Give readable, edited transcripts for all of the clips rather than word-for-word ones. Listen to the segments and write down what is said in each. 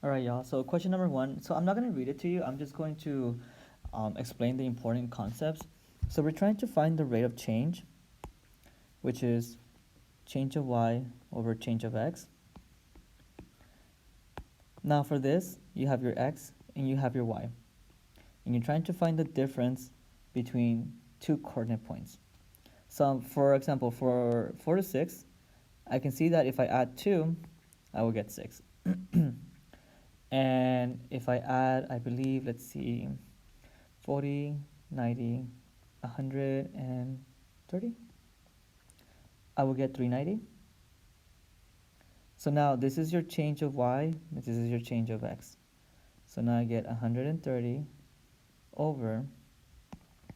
All right, y'all. So question number one. So I'm not going to read it to you. I'm just going to explain the important concepts. So we're trying to find the rate of change, which is change of y over change of x. Now for this, you have your x and you have your y. And you're trying to find the difference between two coordinate points. So for example, for 4 to 6, I can see that if I add 2, I will get 6. And if I add, I believe, let's see, 40, 90, 130, I will get 390. So now this is your change of y, this is your change of x. So now I get 130 over,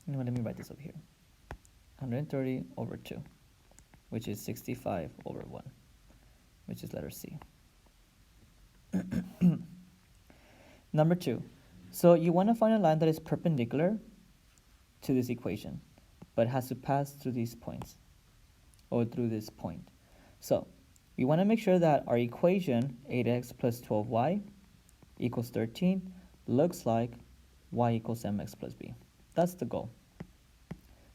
let me write this over here, 130 over 2, which is 65 over 1, which is letter C. Number 2, so you want to find a line that is perpendicular to this equation, but has to pass through these points, or through this point. So we want to make sure that our equation 8x plus 12y equals 13 looks like y equals mx plus b. That's the goal.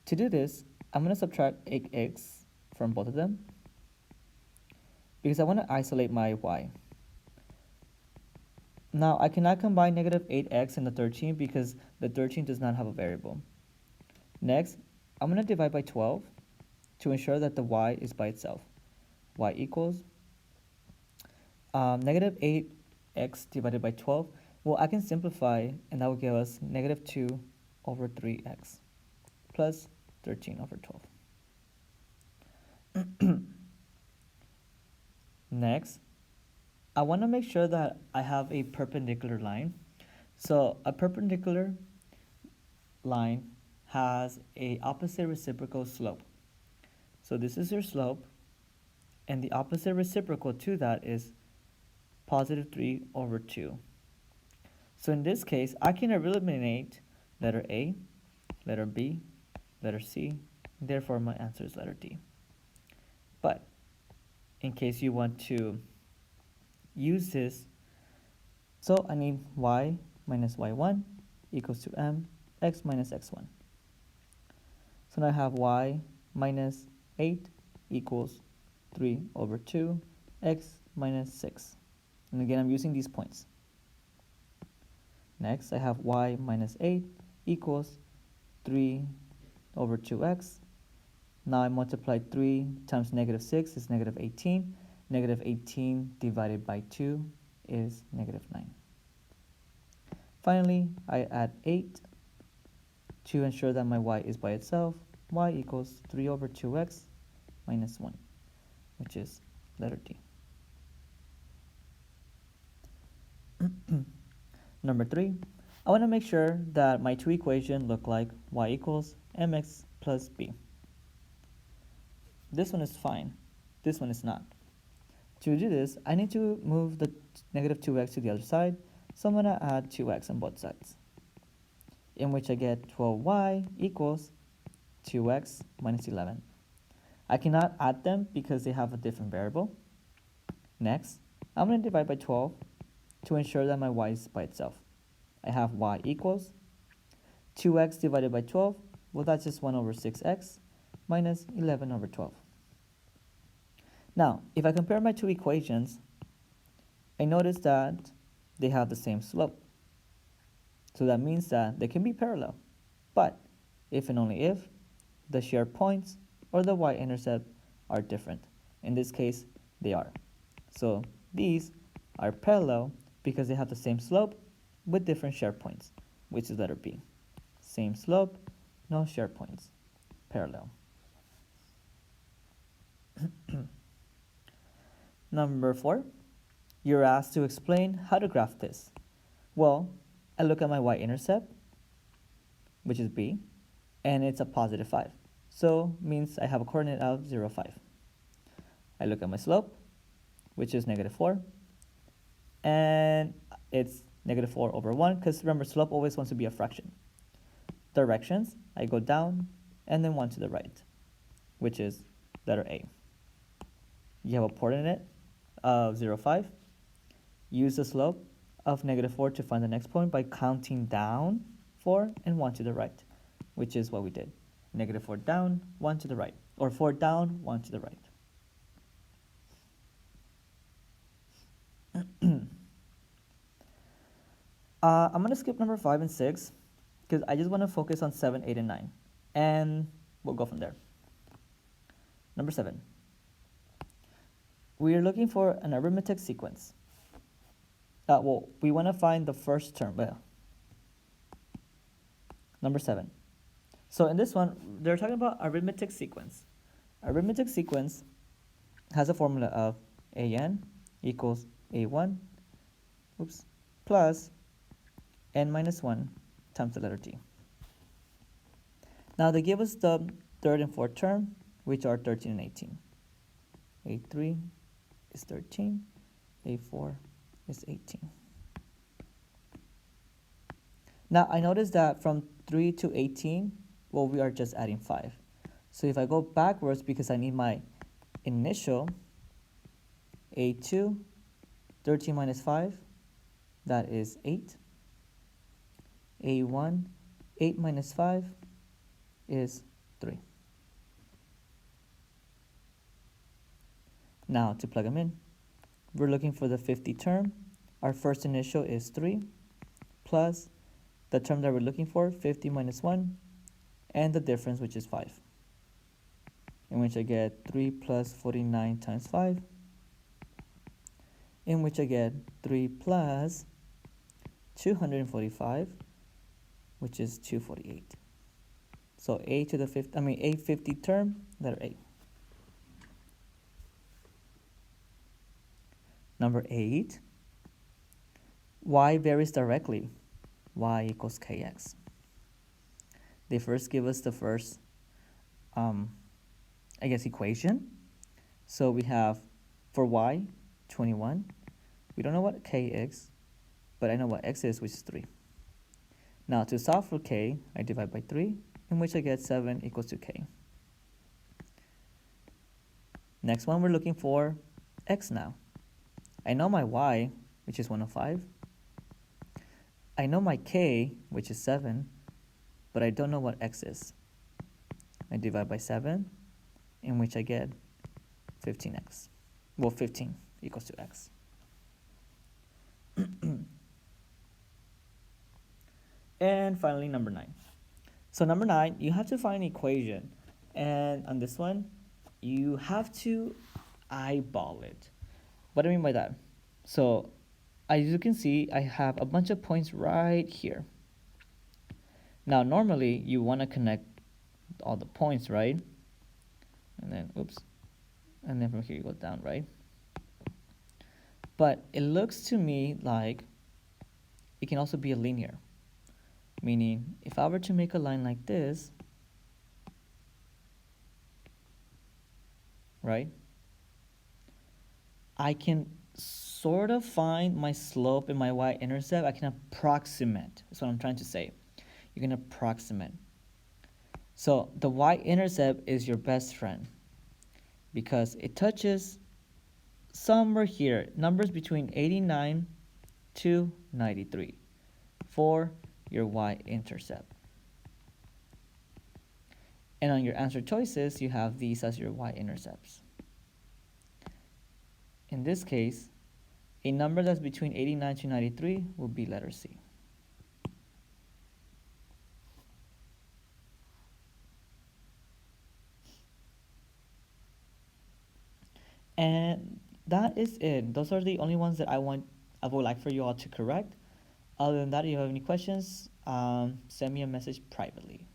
To do this, I'm going to subtract 8x from both of them because I want to isolate my y. Now I cannot combine negative 8x and the 13 because the 13 does not have a variable. Next, I'm going to divide by 12 to ensure that the y is by itself. Y equals negative 8x divided by 12. Well, I can simplify, and that will give us negative 2 over 3x plus 13 over 12. Next, I want to make sure that I have a perpendicular line. So a perpendicular line has a opposite reciprocal slope. So this is your slope, and the opposite reciprocal to that is positive 3 over 2. So in this case, I can eliminate letter A, letter B, letter C, therefore my answer is letter D. But in case you want to use this, so I need y minus y1 equals to m x minus x1. So now I have y minus 8 equals 3 over 2 x minus 6. And again, I'm using these points. Next, I have y minus 8 equals 3 over 2x. Now I multiply 3 times negative 6 is negative 18. Negative 18 divided by 2 is negative 9. Finally, I add 8 to ensure that my y is by itself. Y equals 3 over 2x minus 1, which is letter D. Number 3, I want to make sure that my two equations look like y equals mx plus b. This one is fine. This one is not. To do this, I need to move the negative 2x to the other side, so I'm going to add 2x on both sides, in which I get 12y equals 2x minus 11. I cannot add them because they have a different variable. Next, I'm going to divide by 12 to ensure that my y is by itself. I have y equals 2x divided by 12. Well, that's just 1 over 6x minus 11 over 12. Now, if I compare my two equations, I notice that they have the same slope. So that means that they can be parallel. But if and only if the shared points or the y-intercept are different. In this case, they are. So these are parallel because they have the same slope with different shared points, which is letter B. Same slope, no shared points. Parallel. Number 4, you're asked to explain how to graph this. Well, I look at my y-intercept, which is B, and it's a positive 5. So means I have a coordinate of 0, 5. I look at my slope, which is negative 4, and it's negative 4 over 1, because remember, slope always wants to be a fraction. Directions, I go down and then 1 to the right, which is letter A. You have a coordinate of 0, 5. Use the slope of -4 to find the next point by counting down 4 and 1 to the right, which is what we did. -4 down, 1 to the right, or 4 down, 1 to the right. I'm going to skip number 5 and 6 because I just want to focus on 7, 8, and 9. And we'll go from there. Number 7. We are looking for an arithmetic sequence. Well, we want to find the first term. Well, number 7. So in this one, they're talking about arithmetic sequence. Arithmetic sequence has a formula of an equals a1, plus n minus 1 times the letter t. Now they give us the third and fourth term, which are 13 and 18. A3 is 13, A4 is 18. Now I noticed that from 3 to 18, well, we are just adding 5. So if I go backwards because I need my initial, A2, 13 minus 5, that is 8. A1, 8 minus 5 is 3. Now to plug them in, we're looking for the 50 term. Our first initial is 3 plus the term that we're looking for, 50 minus 1, and the difference, which is 5, in which I get 3 plus 49 times 5, in which I get 3 plus 245, which is 248. So a to the 50, a 50 term, letter A. Number 8, y varies directly. Y equals kx. They first give us the first, equation. So we have, for y, 21. We don't know what k is, but I know what x is, which is 3. Now to solve for k, I divide by 3, in which I get 7 equals to k. Next one, we're looking for x now. I know my y, which is 105. I know my k, which is 7, but I don't know what x is. I divide by 7, in which I get 15x. Well, 15 equals to x. And finally, number 9. So number 9, you have to find an equation. And on this one, you have to eyeball it. What do I mean by that? So as you can see, I have a bunch of points right here. Now, normally, you want to connect all the points, right? And then, and then from here you go down, right? But it looks to me like it can also be a linear. Meaning, if I were to make a line like this, right? I can sort of find my slope and my y-intercept. I can approximate. That's what I'm trying to say. You can approximate. So the y-intercept is your best friend because it touches somewhere here, numbers between 89 to 93 for your y-intercept. And on your answer choices, you have these as your y-intercepts. In this case, a number that's between 89 to 93 will be letter C. And that is it. Those are the only ones that I would like for you all to correct. Other than that, if you have any questions, send me a message privately.